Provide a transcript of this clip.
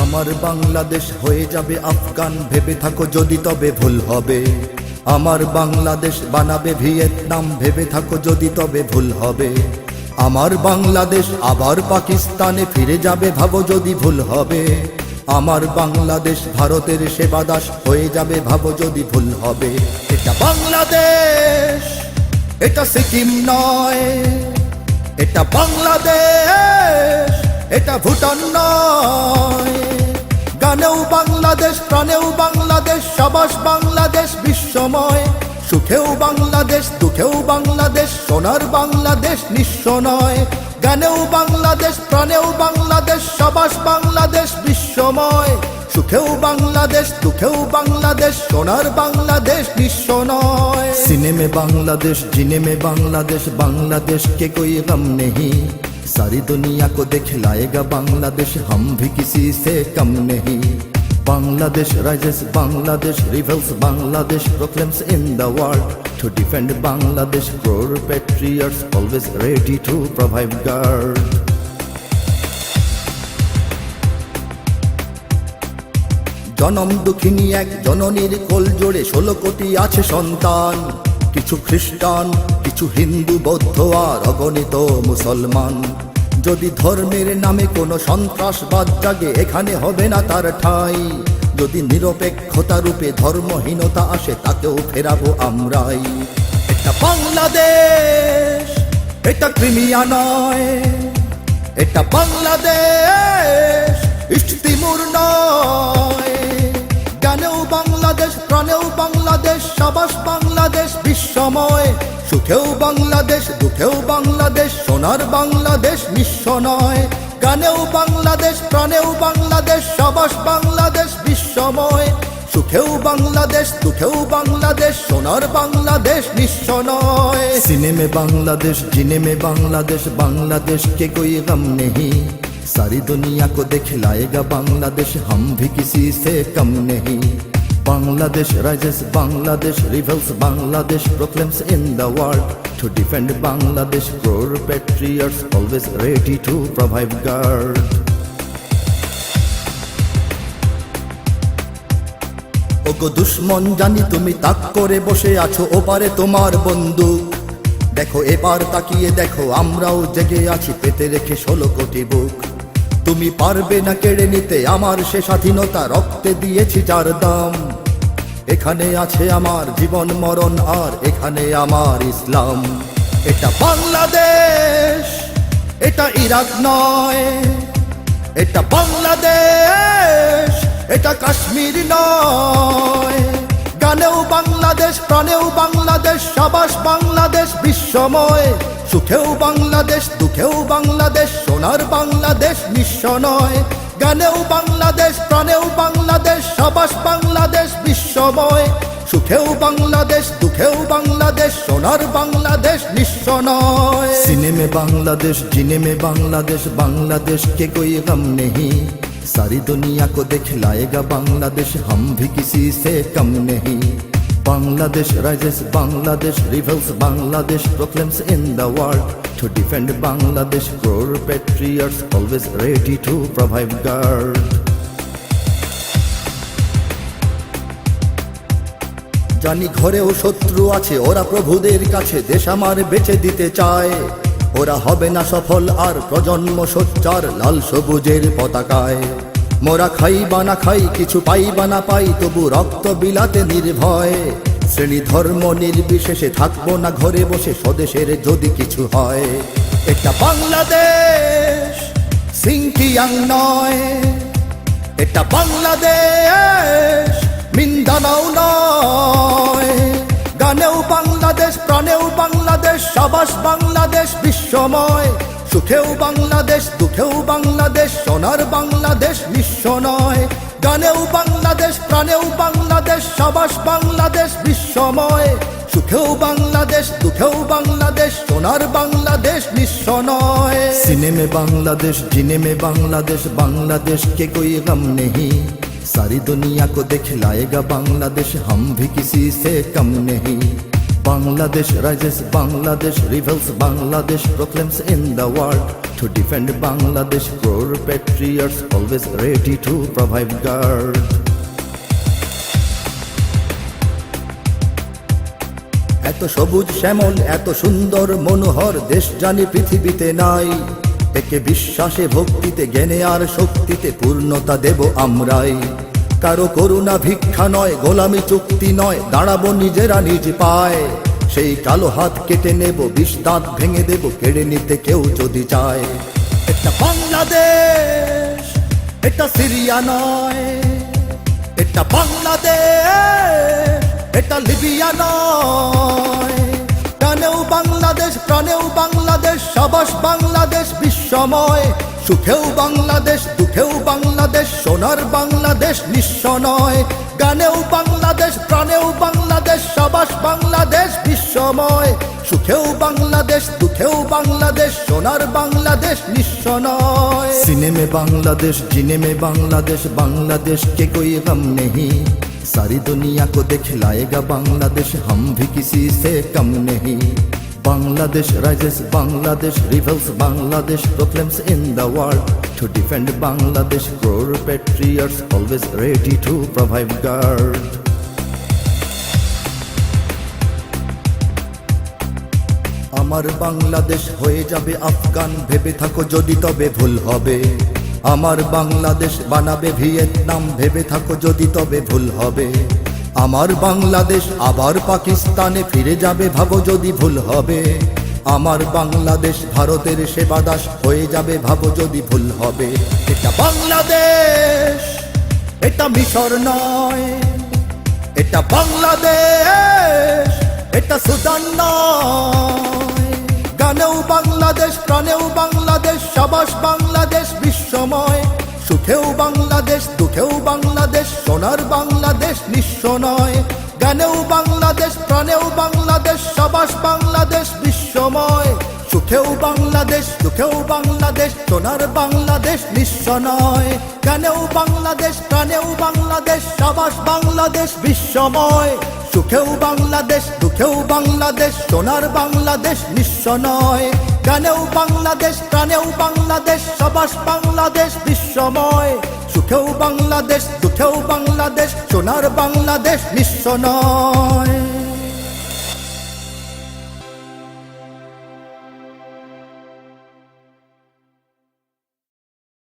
আমার বাংলাদেশ হয়ে যাবে আফগান, ভেবে থাকো যদি তবে ভুল হবে। আমার বাংলাদেশ বানাবে ভিয়েতনাম, ভেবে থাকো যদি তবে ভুল হবে। আমার বাংলাদেশ আবার পাকিস্তানে ফিরে যাবে, ভাবো যদি ভুল হবে। আমার বাংলাদেশ ভারতের সেবাদাস হয়ে যাবে, ভাবো যদি ভুল হবে। এটা বাংলাদেশ, এটা সিকিম নয়। এটা বাংলাদেশ, এটা ভুটান নয়। গানেও বাংলাদেশ, প্রাণেও বাংলাদেশ, সাবাস বাংলাদেশ বিশ্বময়। সুখেও বাংলাদেশ, দুঃখেও বাংলাদেশ, সোনার বাংলাদেশ নিঃস্ব নয়। গানেও বাংলাদেশ, প্রাণেও বাংলাদেশ, সাবাস বাংলাদেশ বিশ্বময়। সুখেও বাংলাদেশ, দুঃখেও বাংলাদেশ, সোনার বাংলাদেশ নিঃস্ব নয়। सीने में बांग्लादेश, जीने में बांग्लादेश, बांग्लादेश के कोई गम नहीं। सारी दुनिया को दिखलाएगा बांग्लादेश, हम भी किसी से कम नहीं। Bangladesh rises, Bangladesh rebels, Bangladesh proclaims in the world. To defend Bangladesh, crore patriots always ready to provide guard. জনম দুঃখিনী এক জননীর কোল জোড়ে 16 কোটি আছে সন্তান। কিছু খ্রিস্টান, কিছু হিন্দু, বৌদ্ধ আর অগণিত মুসলমান। যদি ধর্মের নামে কোনো সন্ত্রাসবাদ জাগে, এখানে হবে না তার ঠাঁই। যদি নিরপেক্ষতা রূপে ধর্মহীনতা আসে, তাকেও ফেরাবো আমরাই। এটা বাংলাদেশ, এটা ক্রিমিয়া নয়। এটা বাংলাদেশ, ইস্ট তিমুর নয়। গানেও বাংলাদেশ, প্রাণেও বাংলাদেশ, সাবাস বাংলাদেশ বিশ্বময়। সুখেও বাংলাদেশ, দুঃখেও বাংলাদেশ, সোনার বাংলাদেশ নিঃস্ব নয়। গানেও বাংলাদেশ, প্রাণেও বাংলাদেশ, সাবাস বাংলাদেশ বিশ্বময়। সুখেও বাংলাদেশ, দুঃখেও বাংলাদেশ, সোনার বাংলাদেশ নিঃস্ব নয়। सीने में बांग्लादेश, जीने में बांग्लादेश, बांग्लादेश के कोई गम नहीं। सारी दुनिया को दिखलाएगा बांग्लादेश, हम भी किसी से कम नहीं। Bangladesh rises, Bangladesh rebels, Bangladesh proclaims in the world. To defend Bangladesh, crore patriots always ready to provide guard. ওগো দুশ্মন, জানি তুমি তাক করে বসে আছো ওপারে তোমার বন্দুক। দেখো এবার তাকিয়ে দেখো, আমরাও জেগে আছি পেতে রেখে 16 কোটি বুক। তুমি পারবে না কেড়ে নিতে আমার সে স্বাধীনতা, রক্তে দিয়েছি যার দাম। এখানে আছে আমার জীবন মরণ, আর এখানে আমার ইসলাম। এটা বাংলাদেশ, এটা ইরাক নয়। এটা বাংলাদেশ, এটা কাশ্মীর নয়। গানেও বাংলাদেশ, প্রাণেও বাংলাদেশ, সাবাস বাংলাদেশ বিশ্বময়। সুখেও বাংলাদেশ, দুঃখেও বাংলাদেশ, সোনার বাংলাদেশ নিঃস্ব নয়। গানেও বাংলাদেশ, প্রাণেও বাংলাদেশ, সাবাস বাংলাদেশ বিশ্বময়। সুখেও বাংলাদেশ, দুঃখেও বাংলাদেশ, সোনার বাংলাদেশ নিঃস্ব নয়। सीने में बांग्लादेश, जीने में बांग्लादेश, बांग्लादेश के कोई गम नहीं। सारी दुनिया को दिखलाएगा बांग्लादेश, हम भी किसी से कम नहीं। Bangladesh rises, Bangladesh rebels, Bangladesh proclaims in the world. To defend Bangladesh, crore patriots always ready to provide guard. জানি ঘরেও শত্রু আছে, ওরা প্রভুদের কাছে দেশ আমার বেচে দিতে চায়। ওরা হবে না সফল আর প্রজন্ম সোচ্চার লাল সবুজের পতাকায়। মোরা খাই বা না খাই, কিছু পাই বা না পাই, তবু রক্ত বিলাতে নির্ভয়। শ্রেণী ধর্ম নির্বিশেষে থাকবো না ঘরে বসে, স্বদেশের যদি কিছু হয়। এটা বাংলাদেশ, সিংকিয়াং নয়। এটা বাংলাদেশ, মিন্দানাও নয়। গানেও বাংলাদেশ, প্রাণেও বাংলাদেশ, সাবাস বাংলাদেশ বিশ্বময়। সুখেও বাংলাদেশ, দুঃখেও বাংলাদেশ, সোনার বাংলাদেশ নিঃস্ব নয়। গানেও বাংলাদেশ, প্রাণেও বাংলাদেশ, সাবাস বাংলাদেশ বিশ্বময়। সুখেও বাংলাদেশ, দুঃখেও বাংলাদেশ, সোনার বাংলাদেশ নিঃস্ব নয়। सीने में बांग्लादेश, जीने में बांग्लादेश, बांग्लादेश के कोई गम नहीं। सारी दुनिया को दिखलाएगा बांग्लादेश, हम भी किसी से कम नहीं। Bangladesh rises, Bangladesh rebels, Bangladesh proclaims in the world. To defend Bangladesh, poor patriots always ready to provide guard. এত সবুজ শ্যামল, এত সুন্দর মনোহর দেশ জানি পৃথিবীতে নাই। একে বিশ্বাসে ভক্তিতে জ্ঞানে আর শক্তিতে পূর্ণতা দেব আমরাই। কারো করুণা ভিক্ষা নয়, গোলামি চুক্তি নয়, দাঁড়াবো নিজেরা নিজ পায়। সেই কালো হাত কেটে নেব, বিষ দাঁত ভেঙে দেব, কেড়ে নিতে কেউ যদি চায়। এটা বাংলাদেশ, এটা সিরিয়া নয়। এটা বাংলাদেশ, এটা লিবিয়া নয়। প্রাণেও বাংলাদেশ, প্রাণেও বাংলাদেশ, সাবাস বাংলাদেশ বিশ্বময়। সুখেও বাংলাদেশ, দুঃখেও বাংলাদেশ, সোনার বাংলাদেশ নিঃস্ব নয়। গানেও বাংলাদেশ, প্রাণেও বাংলাদেশ, সাবাস বাংলাদেশ বিশ্বময়। সুখেও বাংলাদেশ, দুঃখেও বাংলাদেশ, সোনার বাংলাদেশ নিঃস্ব নয়। सीने में बांग्लादेश, जीने में बांग्लादेश, बांग्लादेश के कोई गम नहीं। सारी दुनिया को दिखलाएगा बांग्लादेश, हम भी किसी से कम नहीं। Bangladesh rises, Bangladesh rebels, Bangladesh proclaims in the world. To defend Bangladesh, poor patriots always ready to provide guard. আমার বাংলাদেশ হয়ে যাবে আফগান, ভেবে থাকো যদি তবে ভুল হবে। আমার বাংলাদেশ বানাবে ভিয়েতনাম, ভেবে থাকো যদি তবে ভুল হবে। আমার বাংলাদেশ আবার পাকিস্তানে ফিরে যাবে, ভাবো যদি ভুল হবে। আমার বাংলাদেশ ভারতের সেবাদাস হয়ে যাবে, ভাবো যদি ভুল হবে। এটা বাংলাদেশ, এটা মিশর নয়। এটা বাংলাদেশ, এটা সুদান নয়। গানেও বাংলাদেশ, প্রাণেও বাংলাদেশ, সাবাস বাংলাদেশ বিশ্বময়। সুখেও বাংলাদেশ, দুঃখেও বাংলাদেশ, সোনার বাংলাদেশ নিঃস্ব নয়। গানেও বাংলাদেশ, প্রাণেও বাংলাদেশ, সাবাস বাংলাদেশ বিশ্বময়। সুখেও বাংলাদেশ, দুঃখেও বাংলাদেশ, সোনার বাংলাদেশ নিঃস্ব নয়। গানেও বাংলাদেশ, প্রাণেও বাংলাদেশ, সাবাস বাংলাদেশ বিশ্বময়। সুখেও বাংলাদেশ, দুঃখেও বাংলাদেশ, সোনার বাংলাদেশ নিঃস্ব নয়। গানেও বাংলাদেশ, প্রাণেও বাংলাদেশ, সাবাস বাংলাদেশ বিশ্বময়। সুখেও বাংলাদেশ, দুঃখেও বাংলাদেশ, সোনার বাংলাদেশ নিঃস্ব নয়।